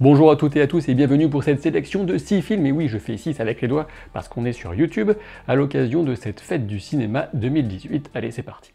Bonjour à toutes et à tous et bienvenue pour cette sélection de 6 films, et oui je fais 6 avec les doigts parce qu'on est sur YouTube, à l'occasion de cette fête du cinéma 2018. Allez c'est parti.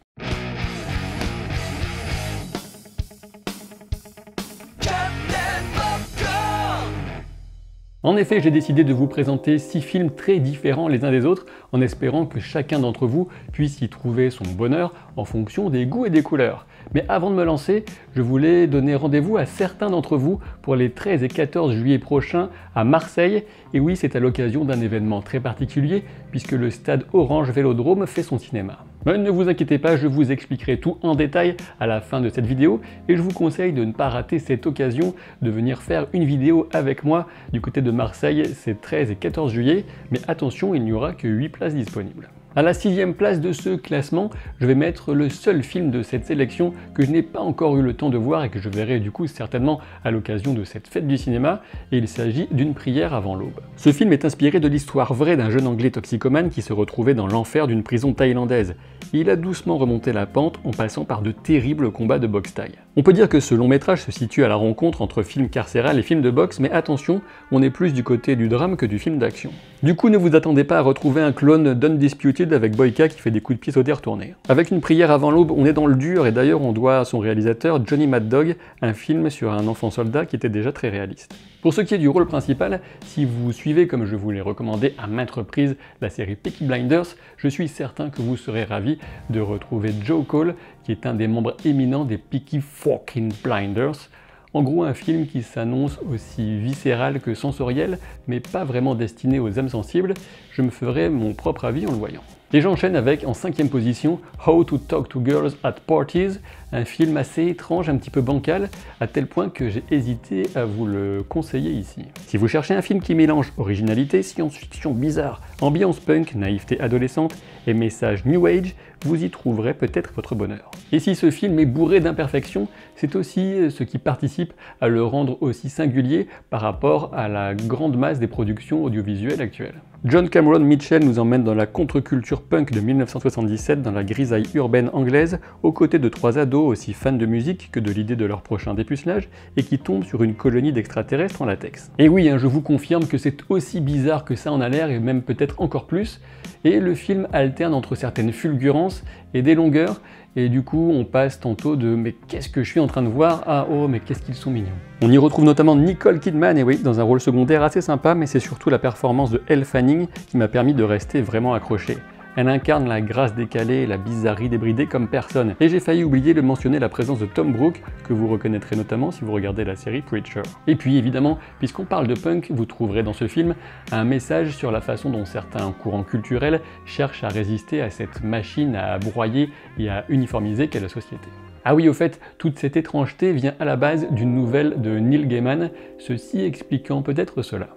En effet, j'ai décidé de vous présenter 6 films très différents les uns des autres, en espérant que chacun d'entre vous puisse y trouver son bonheur en fonction des goûts et des couleurs. Mais avant de me lancer, je voulais donner rendez-vous à certains d'entre vous pour les 13 et 14 juillet prochains à Marseille. Et oui, c'est à l'occasion d'un événement très particulier, puisque le stade Orange Vélodrome fait son cinéma. Mais ne vous inquiétez pas, je vous expliquerai tout en détail à la fin de cette vidéo, et je vous conseille de ne pas rater cette occasion de venir faire une vidéo avec moi du côté de Marseille ces 13 et 14 juillet, mais attention, il n'y aura que 8 places disponibles. À la 6e place de ce classement, je vais mettre le seul film de cette sélection que je n'ai pas encore eu le temps de voir et que je verrai du coup certainement à l'occasion de cette fête du cinéma, et il s'agit d'Une prière avant l'aube. Ce film est inspiré de l'histoire vraie d'un jeune anglais toxicomane qui se retrouvait dans l'enfer d'une prison thaïlandaise. Et il a doucement remonté la pente en passant par de terribles combats de boxe thaï. On peut dire que ce long métrage se situe à la rencontre entre film carcéral et film de boxe, mais attention, on est plus du côté du drame que du film d'action. Du coup, ne vous attendez pas à retrouver un clone d'Undisputed avec Boyka qui fait des coups de pied sautés retournés. Avec Une prière avant l'aube, on est dans le dur, et d'ailleurs on doit à son réalisateur Johnny Mad Dog un film sur un enfant soldat qui était déjà très réaliste. Pour ce qui est du rôle principal, si vous suivez comme je vous l'ai recommandé à maintes reprises la série Peaky Blinders, je suis certain que vous serez ravis de retrouver Joe Cole, qui est un des membres éminents des Peaky fucking Blinders. En gros, un film qui s'annonce aussi viscéral que sensoriel, mais pas vraiment destiné aux âmes sensibles. Je me ferai mon propre avis en le voyant. Et j'enchaîne avec, en 5e position, How to Talk to Girls at Parties, un film assez étrange, un petit peu bancal, à tel point que j'ai hésité à vous le conseiller ici. Si vous cherchez un film qui mélange originalité, science-fiction bizarre, ambiance punk, naïveté adolescente et message New Age, vous y trouverez peut-être votre bonheur. Et si ce film est bourré d'imperfections, c'est aussi ce qui participe à le rendre aussi singulier par rapport à la grande masse des productions audiovisuelles actuelles. John Cameron Mitchell nous emmène dans la contre-culture punk de 1977 dans la grisaille urbaine anglaise, aux côtés de 3 ados aussi fans de musique que de l'idée de leur prochain dépucelage, et qui tombent sur une colonie d'extraterrestres en latex. Et oui, je vous confirme que c'est aussi bizarre que ça en a l'air, et même peut-être encore plus, et le film alterne entre certaines fulgurances et des longueurs, et du coup on passe tantôt de « mais qu'est-ce que je suis en train de voir » à « oh mais qu'est-ce qu'ils sont mignons ». On y retrouve notamment Nicole Kidman, et oui, dans un rôle secondaire assez sympa, mais c'est surtout la performance de Elle Fanning qui m'a permis de rester vraiment accroché. Elle incarne la grâce décalée et la bizarrerie débridée comme personne. Et j'ai failli oublier de mentionner la présence de Tom Brooke, que vous reconnaîtrez notamment si vous regardez la série Preacher. Et puis évidemment, puisqu'on parle de punk, vous trouverez dans ce film un message sur la façon dont certains courants culturels cherchent à résister à cette machine à broyer et à uniformiser qu'est la société. Ah oui, au fait, toute cette étrangeté vient à la base d'une nouvelle de Neil Gaiman, ceci expliquant peut-être cela.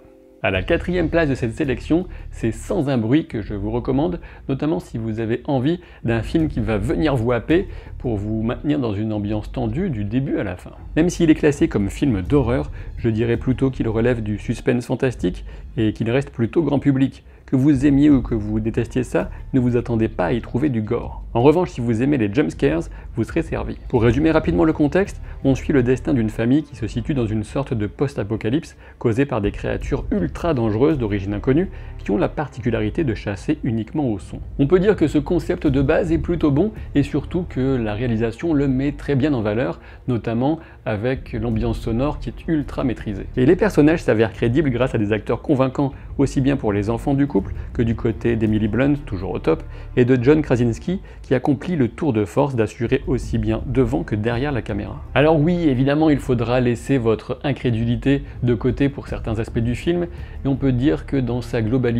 À la 4e place de cette sélection, c'est Sans un bruit que je vous recommande, notamment si vous avez envie d'un film qui va venir vous happer pour vous maintenir dans une ambiance tendue du début à la fin. Même s'il est classé comme film d'horreur, je dirais plutôt qu'il relève du suspense fantastique et qu'il reste plutôt grand public. Que vous aimiez ou que vous détestiez ça, ne vous attendez pas à y trouver du gore. En revanche, si vous aimez les jumpscares, vous serez servi. Pour résumer rapidement le contexte, on suit le destin d'une famille qui se situe dans une sorte de post-apocalypse causée par des créatures ultra dangereuses d'origine inconnue qui ont la particularité de chasser uniquement au son. On peut dire que ce concept de base est plutôt bon, et surtout que la réalisation le met très bien en valeur, notamment avec l'ambiance sonore qui est ultra maîtrisée. Et les personnages s'avèrent crédibles grâce à des acteurs convaincants, aussi bien pour les enfants du couple que du côté d'Emily Blunt, toujours au top, et de John Krasinski, qui accomplit le tour de force d'assurer aussi bien devant que derrière la caméra. Alors oui, évidemment, il faudra laisser votre incrédulité de côté pour certains aspects du film, et on peut dire que dans sa globalité,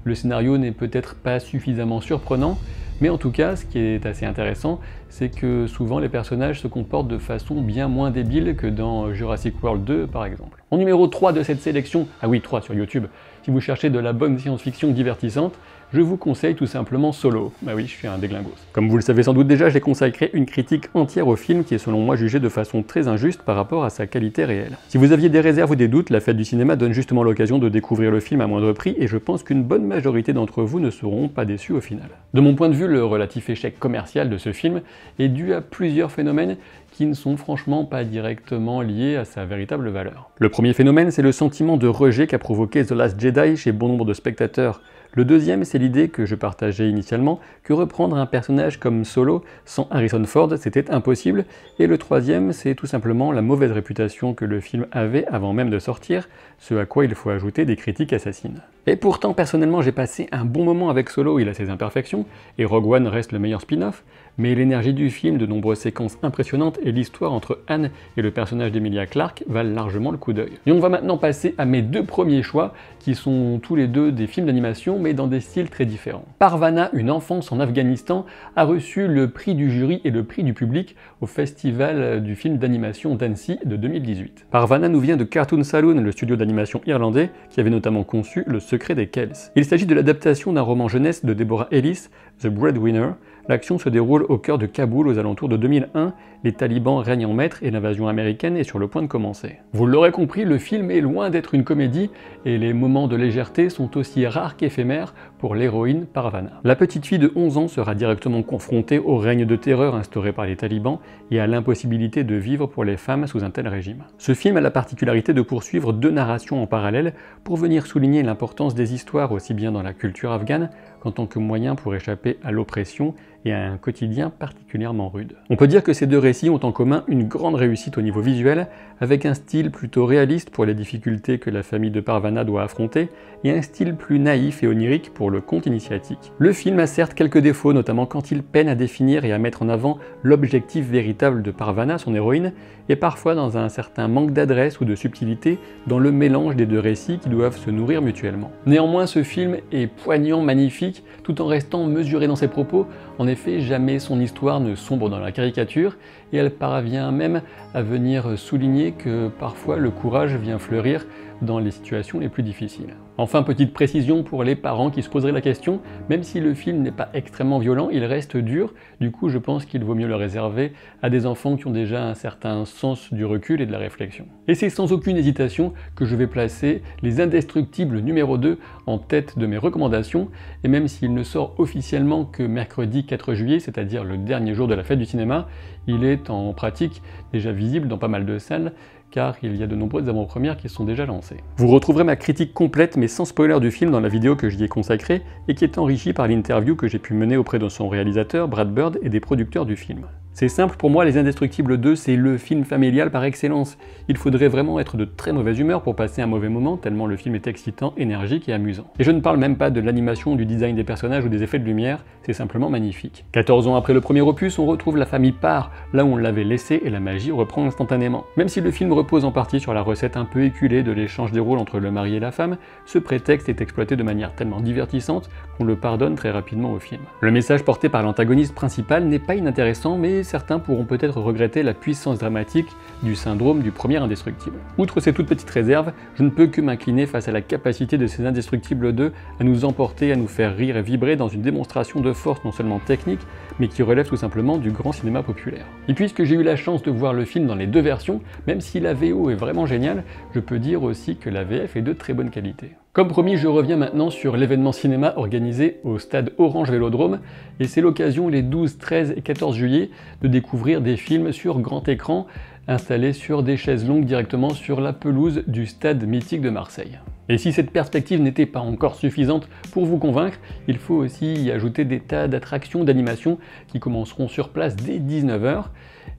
le scénario n'est peut-être pas suffisamment surprenant, mais en tout cas, ce qui est assez intéressant, c'est que souvent les personnages se comportent de façon bien moins débile que dans Jurassic World 2 par exemple. En numéro 3 de cette sélection, ah oui 3 sur YouTube, si vous cherchez de la bonne science-fiction divertissante, je vous conseille tout simplement Solo. Bah oui, je suis un déglingos. Comme vous le savez sans doute déjà, j'ai consacré une critique entière au film qui est selon moi jugé de façon très injuste par rapport à sa qualité réelle. Si vous aviez des réserves ou des doutes, la fête du cinéma donne justement l'occasion de découvrir le film à moindre prix, et je pense qu'une bonne majorité d'entre vous ne seront pas déçus au final. De mon point de vue, le relatif échec commercial de ce film est dû à plusieurs phénomènes qui qui ne sont franchement pas directement liés à sa véritable valeur. Le premier phénomène, c'est le sentiment de rejet qu'a provoqué The Last Jedi chez bon nombre de spectateurs. Le deuxième, c'est l'idée que je partageais initialement, que reprendre un personnage comme Solo sans Harrison Ford, c'était impossible. Et le troisième, c'est tout simplement la mauvaise réputation que le film avait avant même de sortir, ce à quoi il faut ajouter des critiques assassines. Et pourtant, personnellement, j'ai passé un bon moment avec Solo, il a ses imperfections, et Rogue One reste le meilleur spin-off, mais l'énergie du film, de nombreuses séquences impressionnantes et l'histoire entre Han et le personnage d'Emilia Clarke valent largement le coup d'œil. Et on va maintenant passer à mes deux premiers choix, qui sont tous les deux des films d'animation, mais dans des styles très différents. Parvana, une enfance en Afghanistan, a reçu le prix du jury et le prix du public au festival du film d'animation d'Annecy de 2018. Parvana nous vient de Cartoon Saloon, le studio d'animation irlandais, qui avait notamment conçu Le Secret des Kells. Il s'agit de l'adaptation d'un roman jeunesse de Deborah Ellis, The Breadwinner. L'action se déroule au cœur de Kaboul aux alentours de 2001, les talibans règnent en maître et l'invasion américaine est sur le point de commencer. Vous l'aurez compris, le film est loin d'être une comédie et les moments de légèreté sont aussi rares qu'éphémères pour l'héroïne Parvana. La petite fille de 11 ans sera directement confrontée au règne de terreur instauré par les talibans et à l'impossibilité de vivre pour les femmes sous un tel régime. Ce film a la particularité de poursuivre deux narrations en parallèle pour venir souligner l'importance des histoires aussi bien dans la culture afghane qu'en tant que moyen pour échapper à l'oppression et à un quotidien particulièrement rude. On peut dire que ces deux récits ont en commun une grande réussite au niveau visuel, avec un style plutôt réaliste pour les difficultés que la famille de Parvana doit affronter, et un style plus naïf et onirique pour le conte initiatique. Le film a certes quelques défauts, notamment quand il peine à définir et à mettre en avant l'objectif véritable de Parvana, son héroïne, et parfois dans un certain manque d'adresse ou de subtilité dans le mélange des deux récits qui doivent se nourrir mutuellement. Néanmoins, ce film est poignant, magnifique, tout en restant mesuré dans ses propos. En effet, jamais son histoire ne sombre dans la caricature, et elle parvient même à venir souligner que parfois le courage vient fleurir dans les situations les plus difficiles. Enfin, petite précision pour les parents qui se poseraient la question, même si le film n'est pas extrêmement violent, il reste dur, du coup je pense qu'il vaut mieux le réserver à des enfants qui ont déjà un certain sens du recul et de la réflexion. Et c'est sans aucune hésitation que je vais placer Les Indestructibles numéro 2 en tête de mes recommandations, et même s'il ne sort officiellement que mercredi 4 juillet, c'est-à-dire le dernier jour de la fête du cinéma, il est en pratique déjà visible dans pas mal de salles, car il y a de nombreuses avant-premières qui sont déjà lancées. Vous retrouverez ma critique complète mais sans spoiler du film dans la vidéo que j'y ai consacrée et qui est enrichie par l'interview que j'ai pu mener auprès de son réalisateur Brad Bird et des producteurs du film. C'est simple, pour moi Les Indestructibles 2 c'est le film familial par excellence. Il faudrait vraiment être de très mauvaise humeur pour passer un mauvais moment tellement le film est excitant, énergique et amusant. Et je ne parle même pas de l'animation, du design des personnages ou des effets de lumière, c'est simplement magnifique. 14 ans après le premier opus, on retrouve la famille Parr, là où on l'avait laissé et la magie reprend instantanément. Même si le film repose en partie sur la recette un peu éculée de l'échange des rôles entre le mari et la femme, ce prétexte est exploité de manière tellement divertissante qu'on le pardonne très rapidement au film. Le message porté par l'antagoniste principal n'est pas inintéressant, mais certains pourront peut-être regretter la puissance dramatique du syndrome du premier indestructible. Outre ces toutes petites réserves, je ne peux que m'incliner face à la capacité de ces Indestructibles 2 à nous emporter, à nous faire rire et vibrer dans une démonstration de force non seulement technique, mais qui relève tout simplement du grand cinéma populaire. Et puisque j'ai eu la chance de voir le film dans les deux versions, même si la VO est vraiment géniale, je peux dire aussi que la VF est de très bonne qualité. Comme promis, je reviens maintenant sur l'événement cinéma organisé au stade Orange Vélodrome, et c'est l'occasion les 12, 13 et 14 juillet de découvrir des films sur grand écran, installés sur des chaises longues directement sur la pelouse du stade mythique de Marseille. Et si cette perspective n'était pas encore suffisante pour vous convaincre, il faut aussi y ajouter des tas d'attractions, d'animations qui commenceront sur place dès 19 h.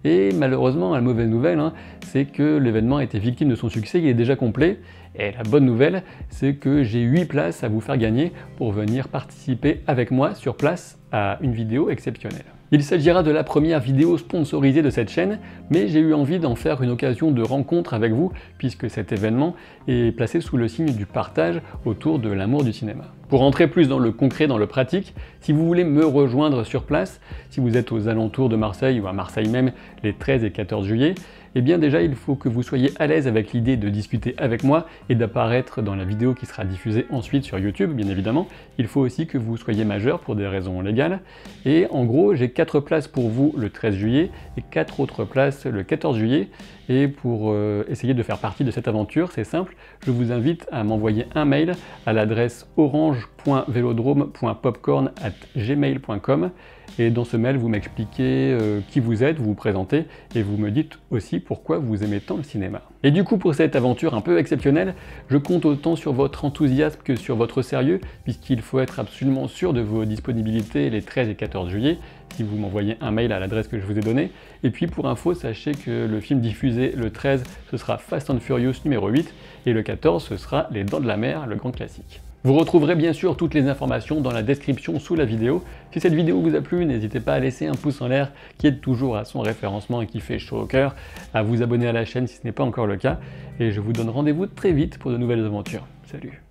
Et malheureusement, la mauvaise nouvelle, c'est que l'événement a été victime de son succès, il est déjà complet. Et la bonne nouvelle, c'est que j'ai 8 places à vous faire gagner pour venir participer avec moi sur place à une vidéo exceptionnelle. Il s'agira de la première vidéo sponsorisée de cette chaîne, mais j'ai eu envie d'en faire une occasion de rencontre avec vous, puisque cet événement est placé sous le signe du partage autour de l'amour du cinéma. Pour entrer plus dans le concret, dans le pratique, si vous voulez me rejoindre sur place, si vous êtes aux alentours de Marseille ou à Marseille même les 13 et 14 juillet, eh bien déjà il faut que vous soyez à l'aise avec l'idée de discuter avec moi et d'apparaître dans la vidéo qui sera diffusée ensuite sur YouTube, bien évidemment. Il faut aussi que vous soyez majeur pour des raisons légales. Et en gros, j'ai 4 places pour vous le 13 juillet et 4 autres places le 14 juillet. Et pour essayer de faire partie de cette aventure, c'est simple, je vous invite à m'envoyer un mail à l'adresse orange.velodrome.popcorn@gmail.com Et dans ce mail, vous m'expliquez qui vous êtes, vous vous présentez et vous me dites aussi pourquoi vous aimez tant le cinéma. Et du coup, pour cette aventure un peu exceptionnelle, je compte autant sur votre enthousiasme que sur votre sérieux, puisqu'il faut être absolument sûr de vos disponibilités les 13 et 14 juillet, si vous m'envoyez un mail à l'adresse que je vous ai donnée. Et puis pour info, sachez que le film diffusé le 13, ce sera Fast and Furious numéro 8, et le 14, ce sera Les Dents de la Mer, le grand classique. Vous retrouverez bien sûr toutes les informations dans la description sous la vidéo. Si cette vidéo vous a plu, n'hésitez pas à laisser un pouce en l'air qui aide toujours à son référencement et qui fait chaud au cœur, à vous abonner à la chaîne si ce n'est pas encore le cas, et je vous donne rendez-vous très vite pour de nouvelles aventures. Salut!